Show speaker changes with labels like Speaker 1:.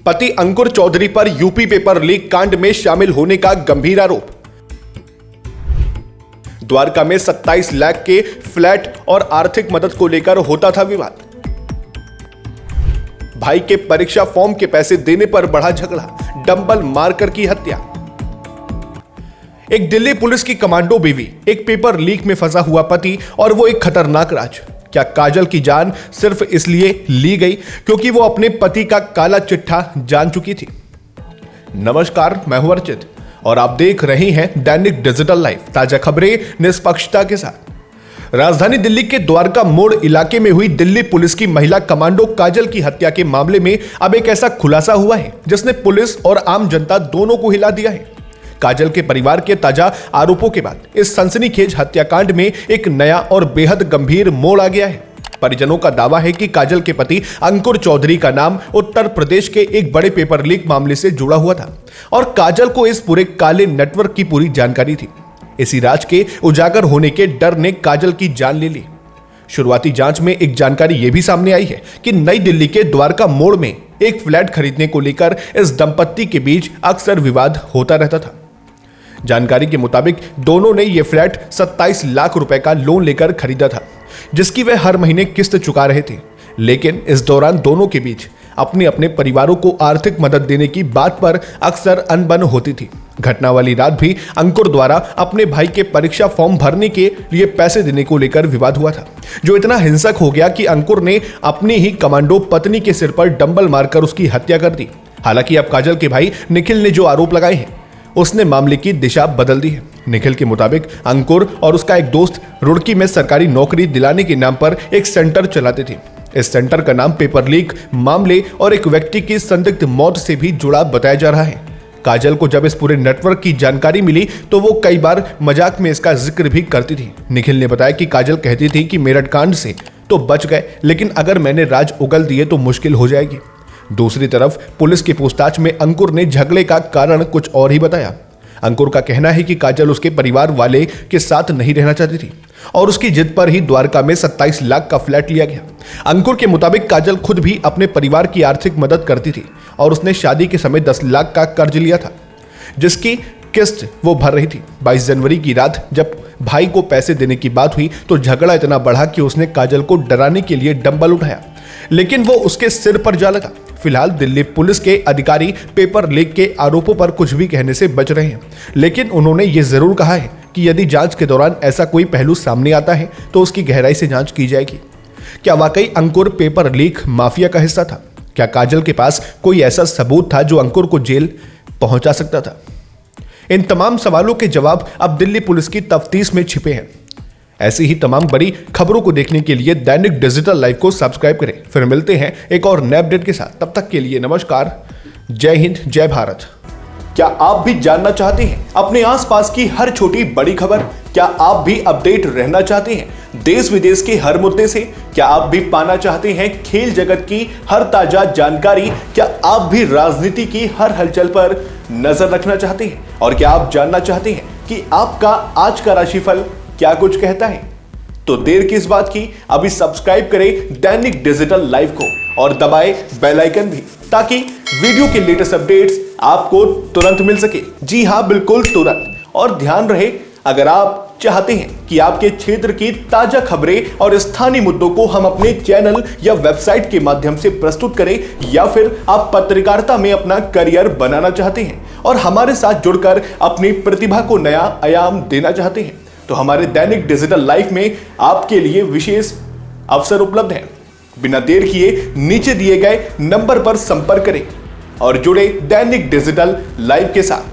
Speaker 1: पति अंकुर चौधरी पर UP paper leak कांड में शामिल होने का गंभीर आरोप। द्वारका में 27 लाख के फ्लैट और आर्थिक मदद को लेकर होता था विवाद। भाई के परीक्षा फॉर्म के पैसे देने पर बढ़ा झगड़ा, डंबल मारकर की हत्या। एक दिल्ली पुलिस की कमांडो बीवी, एक पेपर लीक में फंसा हुआ पति और वो एक खतरनाक राज। क्या काजल की जान सिर्फ इसलिए ली गई क्योंकि वो अपने पति का काला चिट्ठा जान चुकी थी? नमस्कार, मैं हूं अर्चित और आप देख रहे हैं दैनिक डिजिटल लाइव, ताजा खबरें निष्पक्षता के साथ। राजधानी दिल्ली के द्वारका मोड़ इलाके में हुई दिल्ली पुलिस की महिला कमांडो काजल की हत्या के मामले में अब एक ऐसा खुलासा हुआ है जिसने पुलिस और आम जनता दोनों को हिला दिया है। काजल के परिवार के ताजा आरोपों के बाद इस सनसनीखेज हत्याकांड में एक नया और बेहद गंभीर मोड़ आ गया है। परिजनों का दावा है कि काजल के पति अंकुर चौधरी का नाम उत्तर प्रदेश के एक बड़े पेपर लीक मामले से जुड़ा हुआ था और काजल को इस पूरे काले नेटवर्क की पूरी जानकारी थी। इसी राज के उजागर होने के डर ने काजल की जान ले ली। शुरुआती जांच में एक जानकारी यह भी सामने आई है कि नई दिल्ली के द्वारका मोड़ में एक फ्लैट खरीदने को लेकर इस दंपत्ति के बीच अक्सर विवाद होता रहता था। जानकारी के मुताबिक दोनों ने यह फ्लैट 27 लाख रुपए का लोन लेकर खरीदा था, जिसकी वे हर महीने किस्त चुका रहे थे। लेकिन इस दौरान दोनों के बीच अपने अपने परिवारों को आर्थिक मदद देने की बात पर अक्सर अनबन होती थी। घटना वाली रात भी अंकुर द्वारा अपने भाई के परीक्षा फॉर्म भरने के लिए पैसे देने को लेकर विवाद हुआ था, जो इतना हिंसक हो गया कि अंकुर ने अपनी ही कमांडो पत्नी के सिर पर डंबल मारकर उसकी हत्या कर दी। हालांकि अब काजल के भाई निखिल ने जो आरोप लगाए हैं उसने मामले की दिशा बदल दी है। निखिल के मुताबिक अंकुर और उसका एक दोस्त रुड़की में सरकारी नौकरी दिलाने के नाम पर एक सेंटर चलाते थे। इस सेंटर का नाम पेपर लीक मामले और एक व्यक्ति की संदिग्ध मौत से भी जुड़ा बताया जा रहा है। काजल को जब इस पूरे नेटवर्क की जानकारी मिली तो वो कई बार मजाक में इसका जिक्र भी करती थी। निखिल ने बताया कि काजल कहती थी कि मेरठ कांड से तो बच गए, लेकिन अगर मैंने राज उगल दिए तो मुश्किल हो जाएगी। दूसरी तरफ पुलिस की पूछताछ में अंकुर ने झगड़े का कारण कुछ और ही बताया। अंकुर का कहना है कि काजल उसके परिवार वाले के साथ नहीं रहना चाहती थी और उसकी जिद पर ही द्वारका में 27 लाख का फ्लैट लिया गया। अंकुर के मुताबिक काजल खुद भी अपने परिवार की आर्थिक मदद करती थी और उसने शादी के समय 10 लाख का कर्ज लिया था, जिसकी किस्त वो भर रही थी। 22 जनवरी की रात जब भाई को पैसे देने की बात हुई तो झगड़ा इतना बढ़ा कि उसने काजल को डराने के लिए डंबल उठाया, लेकिन वो उसके सिर पर जा लगा। फिलहाल दिल्ली पुलिस के अधिकारी पेपर लीक के आरोपों पर कुछ भी कहने से बच रहे हैं, लेकिन उन्होंने ये जरूर कहा है कि यदि जांच के दौरान ऐसा कोई पहलू सामने आता है तो उसकी गहराई से जांच की जाएगी। क्या वाकई अंकुर पेपर लीक माफिया का हिस्सा था? क्या काजल के पास कोई ऐसा सबूत था जो अंकुर को जेल पहुंचा सकता था? इन तमाम सवालों के जवाब अब दिल्ली पुलिस की तफ्तीश में छिपे हैं। ऐसी ही तमाम बड़ी खबरों को देखने के लिए दैनिक डिजिटल लाइव को सब्सक्राइब करें। फिर मिलते हैं एक और नए अपडेट के साथ। तब तक के लिए नमस्कार, जय हिंद, जय भारत। क्या आप भी जानना चाहते हैं अपने आसपास की हर छोटी बड़ी खबर? क्या आप भी अपडेट रहना चाहते हैं देश विदेश के हर मुद्दे से? क्या आप भी पाना चाहते हैं खेल जगत की हर ताजा जानकारी? क्या आप भी राजनीति की हर हलचल पर नजर रखना चाहते हैं? और क्या आप जानना चाहते हैं कि आपका आज का राशिफल क्या कुछ कहता है? तो देर किस बात की, अभी सब्सक्राइब करें दैनिक डिजिटल लाइव को और दबाएं बेल आइकन भी, ताकि वीडियो के लेटेस्ट अपडेट्स आपको तुरंत मिल सके। जी हां, बिल्कुल तुरंत। और ध्यान रहे, अगर आप चाहते हैं कि आपके क्षेत्र की ताजा खबरें और स्थानीय मुद्दों को हम अपने चैनल या वेबसाइट के माध्यम से प्रस्तुत करें, या फिर आप पत्रकारिता में अपना करियर बनाना चाहते हैं और हमारे साथ जुड़कर अपनी प्रतिभा को नया आयाम देना चाहते हैं, तो हमारे दैनिक डिजिटल लाइफ में आपके लिए विशेष अवसर उपलब्ध है। बिना देर किए नीचे दिए गए नंबर पर संपर्क करें और जुड़े दैनिक डिजिटल लाइव के साथ।